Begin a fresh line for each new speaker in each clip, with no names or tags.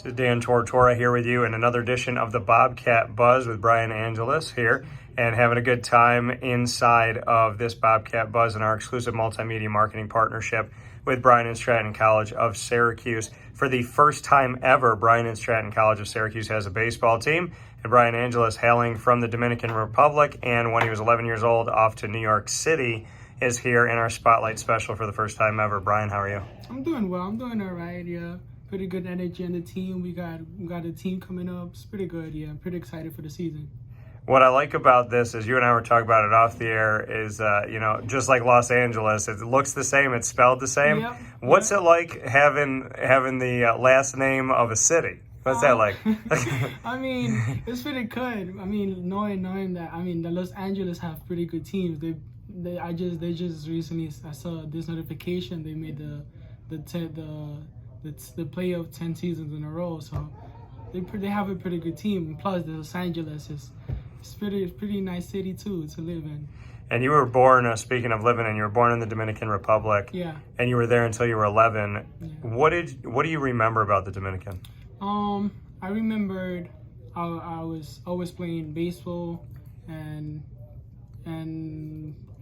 This is Dan Tortora here with you in another edition of the Bobcat Buzz with Brian Angelis here, and having a good time inside of this Bobcat Buzz in our exclusive multimedia marketing partnership with Bryant Stratton College of Syracuse. For the first time ever, Bryant Stratton College of Syracuse has a baseball team, and Brian Angelis, hailing from the Dominican Republic, and when he was 11 years old, off to New York City, is here in our Spotlight special for the first time ever. Brian, how are you?
I'm doing well. I'm doing all right, yeah. Pretty good energy on the team. We got a team coming up. It's pretty good, yeah. I'm pretty excited for the season.
What I like about this is you and I were talking about it off the air is, just like Los Angeles, it looks the same, it's spelled the same.
Yep.
What's it like having the last name of a city? What's that like?
I mean, it's pretty good. I mean, knowing that, the Los Angeles have pretty good teams. They just recently, I saw this notification. They made the playoff 10 seasons in a row, so they have a pretty good team. And plus, the Los Angeles is pretty nice city too to live in.
And you were born, speaking of living in, you were born in the Dominican Republic.
Yeah.
And you were there until you were 11.
Yeah.
What do you remember about the Dominican?
I remembered I was always playing baseball, and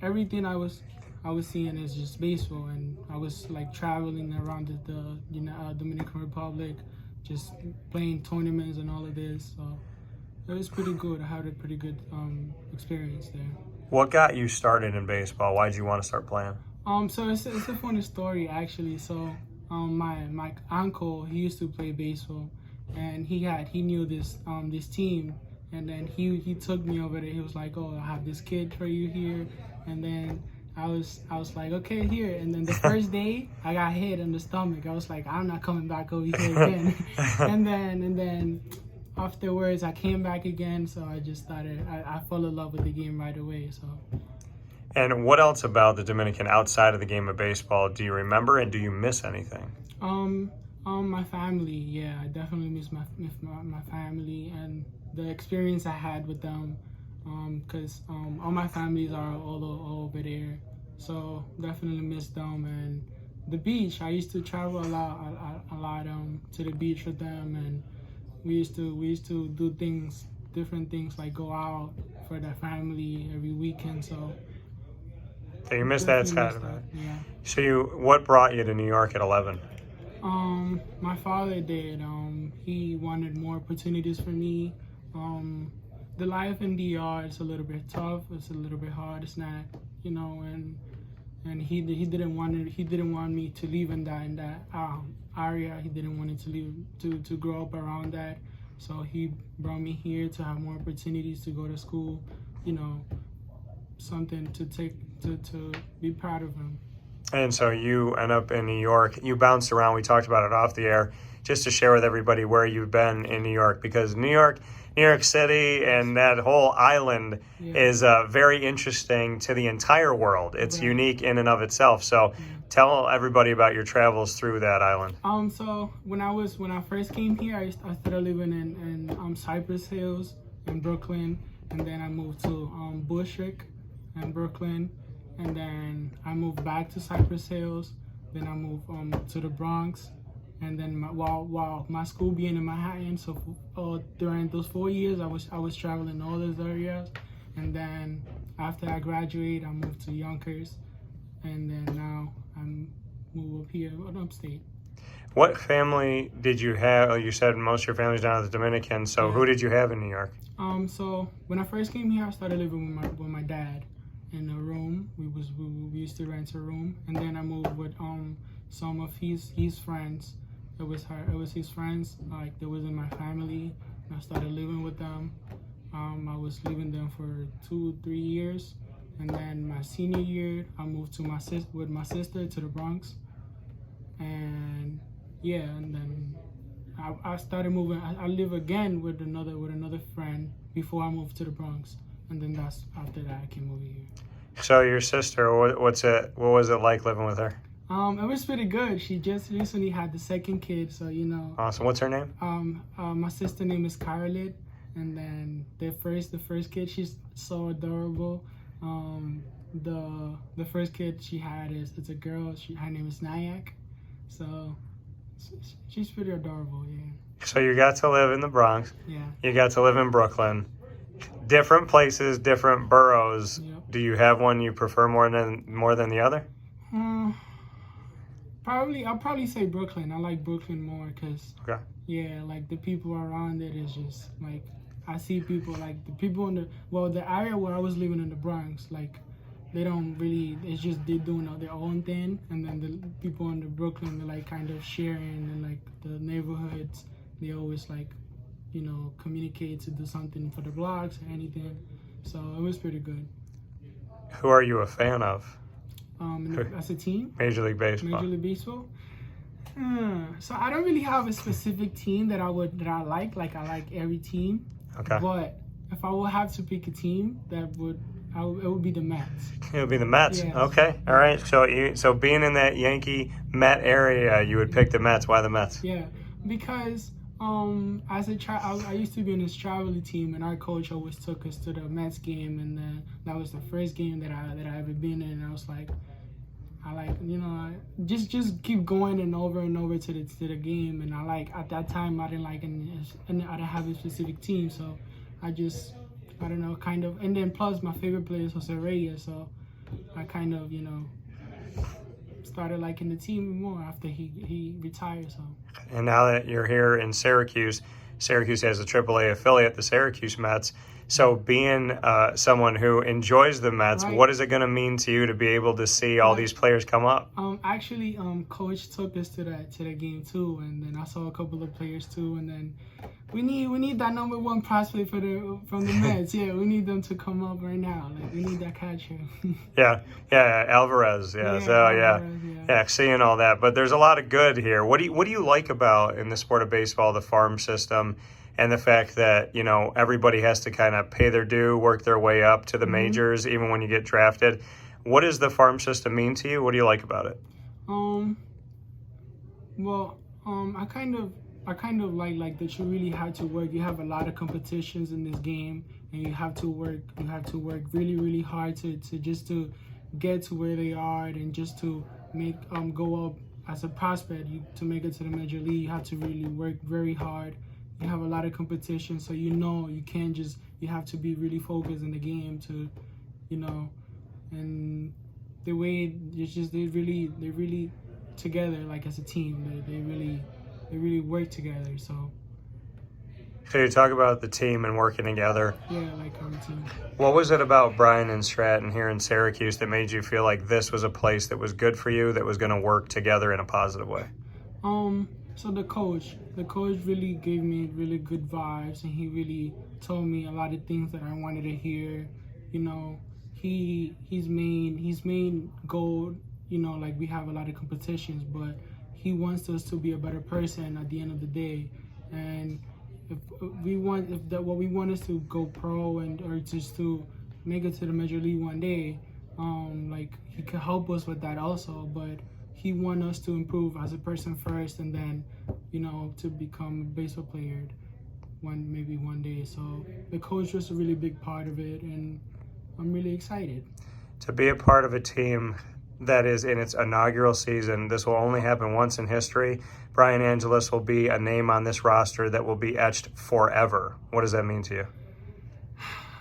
everything I was seeing is just baseball, and I was like traveling around the Dominican Republic, just playing tournaments and all of this. So it was pretty good. I had a pretty good experience there.
What got you started in baseball? Why did you want to start playing?
So it's a funny story actually. So my uncle, he used to play baseball, and he knew this team, and then he took me over there. He was like, "Oh, I have this kid for you here," and then I was like, "Okay, here." And then the first day, I got hit in the stomach. I was like, "I'm not coming back over here again." and then afterwards, I came back again. So I just started. I fell in love with the game right away. So.
And what else about the Dominican outside of the game of baseball do you remember, and do you miss anything?
My family. Yeah, I definitely miss my family and the experience I had with them. Because all my families are all over there, so definitely miss them. And the beach, I used to travel a lot to the beach with them, and we used to do different things like go out for the family every weekend. So
you missed that side of it.
Yeah.
So what brought you to New York at 11?
My father did. He wanted more opportunities for me. The life in DR is a little bit tough. It's a little bit hard. It's not, and he didn't want me to live in that area. He didn't want me to live to grow up around that. So he brought me here to have more opportunities to go to school. Something to be proud of him.
And so you end up in New York. You bounced around. We talked about it off the air, just to share with everybody where you've been in New York, because New York City and that whole island is very interesting to the entire world. It's unique in and of itself. So tell everybody about your travels through that island.
So when I first came here, I started living in Cypress Hills in Brooklyn, and then I moved to Bushwick in Brooklyn, and then I moved back to Cypress Hills. Then I moved to the Bronx. And then while my school being in Manhattan, so during those 4 years, I was traveling all those areas. And then after I graduated, I moved to Yonkers, and then now I'm moved up here in upstate. What
family did you have? You said most of your family's down at the Dominican. So who did you have in New York?
So when I first came here, I started living with my dad in a room. We used to rent a room, and then I moved with some of his friends. It was his friends, like they was in my family, and I started living with them. I was living them for 2-3 years, and then my senior year, I moved with my sister to the Bronx, and then I started moving. I live again with another friend before I moved to the Bronx, and then that's after that I came over here.
So your sister, what was it like living with her?
It was pretty good. She just recently had the second kid, so
Awesome. What's her name?
My sister's name is Scarlett, and then the first kid, she's so adorable. The first kid she had it's a girl. Her name is Nyack, so she's pretty adorable. Yeah.
So you got to live in the Bronx.
Yeah.
You got to live in Brooklyn. Different places, different boroughs.
Yep.
Do you have one you prefer more than the other?
I'll probably say Brooklyn. I like Brooklyn more because,
Okay.
yeah, like the people around it is just like, I see people like the people in the area where I was living in the Bronx, like they don't really, it's just they're doing their own thing, and then the people in the Brooklyn, they're like kind of sharing, and like the neighborhoods, they always like, communicate to do something for the blocks or anything. So it was pretty good.
Who are you a fan of?
As a team?
Major League Baseball.
Major League Baseball? So I don't really have a specific team that I like. Like I like every team.
Okay.
But if I would have to pick a team, it would be the Mets.
It would be the Mets.
Yes.
Okay. All right. So being in that Yankee Met area, you would pick the Mets. Why the Mets?
Yeah, because as a child, I used to be in this traveling team, and our coach always took us to the Mets game, and that was the first game that I ever been in. And I was like, just keep going and over to the game. And at that time I didn't have a specific team, so I don't know, kind of. And then plus my favorite player is Jose Reyes, so I kind of started liking the team more after he retired. So.
And now that you're here in Syracuse has a AAA affiliate, the Syracuse Mets. So being someone who enjoys the Mets,
right.
What is it going to mean to you to be able to see all these players come up?
Actually, coach took us to the game too, and then I saw a couple of players too, and then we need that number one prospect from the Mets. Yeah, we need them to come up right now. Like we need that catcher.
yeah, Alvarez. Yeah, Alvarez, seeing all that. But there's a lot of good here. What do you like about in the sport of baseball, the farm system? And the fact that, everybody has to kind of pay their due, work their way up to the majors, even when you get drafted. What does the farm system mean to you? What do you like about it?
I kind of like that you really have to work. You have a lot of competitions in this game, and you have to work really, really hard to get to where they are, and just to make go up as a prospect. To make it to the major league, you have to really work very hard. You have a lot of competition, so you can't just, you have to be really focused in the game to, and the way it's just they're really together, like as a team. They really work together. So
you talk about the team and working together.
Yeah, like our team.
What was it about Bryant Stratton here in Syracuse that made you feel like this was a place that was good for you, that was going to work together in a positive way?
So the coach really gave me really good vibes, and he really told me a lot of things that I wanted to hear. His main goal, like we have a lot of competitions, but he wants us to be a better person at the end of the day. And what we want is to go pro or just to make it to the major league one day. Like he could help us with that also, but he wants us to improve as a person first, and then, to become a baseball player maybe one day. So the coach was a really big part of it, and I'm really excited.
To be a part of a team that is in its inaugural season, this will only happen once in history. Brian Angeles will be a name on this roster that will be etched forever. What does that mean to you?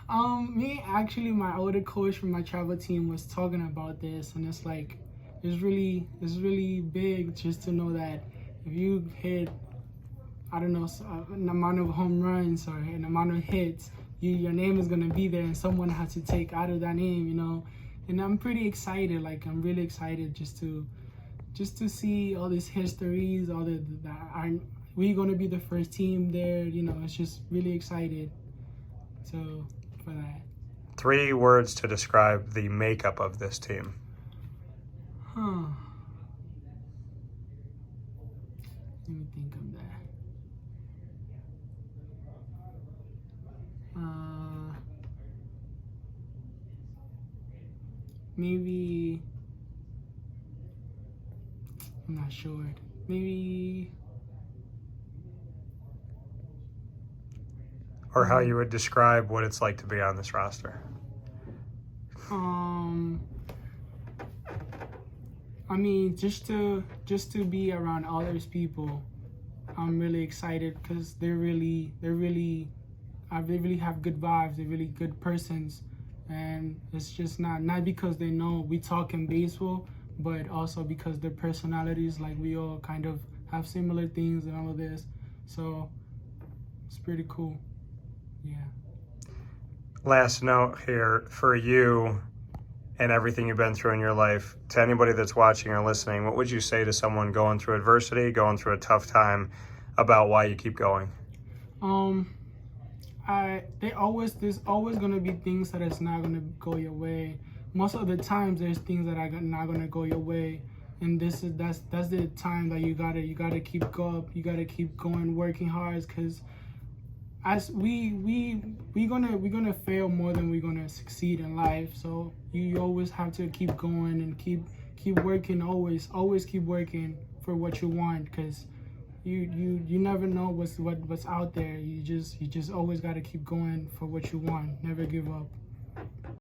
My older coach from my travel team was talking about this, and it's like, it's really big just to know that if you hit, I don't know, an amount of home runs or an amount of hits, your name is gonna be there, and someone has to take out of that name, And I'm pretty excited. Like I'm really excited just to see all these histories, we're gonna be the first team there. It's just really excited. So for that.
3 words to describe the makeup of this team.
Let me think of that. Maybe, I'm not sure. Maybe.
Or how you would describe what it's like to be on this roster.
Just to be around all those people, I'm really excited because they really have good vibes. They're really good persons, and it's just not because they know we talk in baseball, but also because their personalities, like we all kind of have similar things and all of this. So it's pretty cool. Yeah.
Last note here for you and everything you've been through in your life, to anybody that's watching or listening, what would you say to someone going through adversity, going through a tough time, about why you keep going?
There's always gonna be things that is not gonna go your way. Most of the times there's things that are not gonna go your way, and that's the time that you gotta keep going, working hard, because as we're gonna fail more than we're gonna succeed in life. So you always have to keep going and keep working, always keep working for what you want, because you never know what's out there. You just always got to keep going for what you want. Never give up.